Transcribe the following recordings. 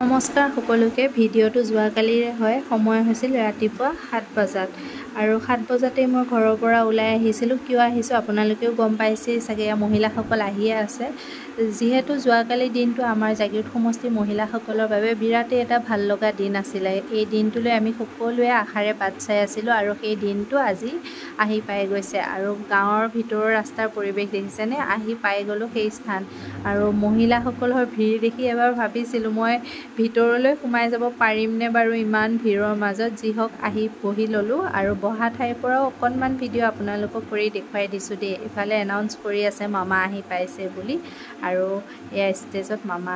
নমস্কাৰ সকলোকে। ভিডিঅ'টো যোৱাকালিৰে হয়। সময় হৈছিল ৰাতিপুৱা 7 বজাত আৰু 7 বজাতেই মই ঘৰৰ পৰা ওলাই আহিছিলোঁ। কিয় আহিছোঁ আপোনালোকেও গম পাইছেই চাগে, মহিলাসকল আহিয়ে আছে। যিহেতু যোৱাকালি দিনটো আমাৰ জাগীৰোড সমষ্টিৰ মহিলাসকলৰ বাবে বিৰাটেই এটা ভাল লগা দিন আছিলে। এই দিনটোলৈ আমি সকলোৱে আশাৰে বাট চাই আছিলোঁ আৰু সেই দিনটো আজি আহি পাই গৈছে। আৰু গাঁৱৰ ভিতৰৰ ৰাস্তাৰ পৰিৱেশ দেখিছেনে? আহি পাই গ'লোঁ সেই স্থান আৰু মহিলাসকলৰ ভিৰ দেখি এবাৰ ভাবিছিলোঁ মই ভিতৰলৈ সোমাই যাব পাৰিমনে বাৰু ইমান ভিৰৰ মাজত। যি হওক আহি বহি ল'লোঁ আৰু বহা ঠাইৰ পৰাও অকণমান ভিডিঅ' আপোনালোকক কৰি দেখুৱাই দিছোঁ দেই। ইফালে এনাউন্স কৰি আছে মামা আহি পাইছে বুলি আৰু এয়া ষ্টেজত মামা।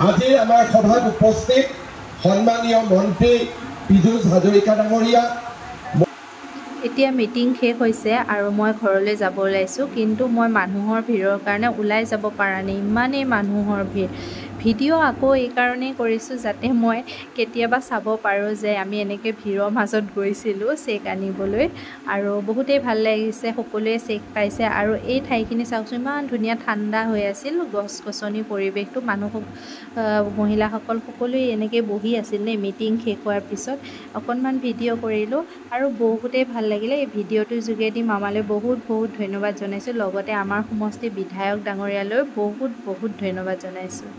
আজি আমাৰ সভাত উপস্থিত সন্মানীয় মন্ত্ৰী পীযুষ হাজৰিকা ডাঙৰীয়া। এতিয়া মিটিং শেষ হৈছে আৰু মই ঘৰলৈ যাব ওলাইছোঁ, কিন্তু মই মানুহৰ ভিৰৰ কাৰণে ওলাই যাব পৰা নাই, ইমানেই মানুহৰ ভিৰ। ভিডিঅ' আকৌ এইকাৰণেই কৰিছোঁ যাতে মই কেতিয়াবা চাব পাৰোঁ যে আমি এনেকৈ ভিৰৰ মাজত গৈছিলোঁ চেক আনিবলৈ আৰু বহুতেই ভাল লাগিছে। সকলোৱে চেক পাইছে আৰু এই ঠাইখিনি চাওকচোন, ইমান ধুনীয়া ঠাণ্ডা হৈ আছিল, গছ গছনি পৰিৱেশটো, মহিলাসকল সকলোৱে এনেকৈ বহি আছিল দেই। মিটিং শেষ হোৱাৰ পিছত অকণমান ভিডিঅ' কৰিলোঁ আৰু বহুতেই ভাল লাগিলে। এই ভিডিঅ'টোৰ যোগেদি মামালৈ বহুত বহুত ধন্যবাদ জনাইছোঁ, লগতে আমাৰ সমষ্টিৰ বিধায়ক ডাঙৰীয়ালৈ বহুত বহুত ধন্যবাদ জনাইছোঁ।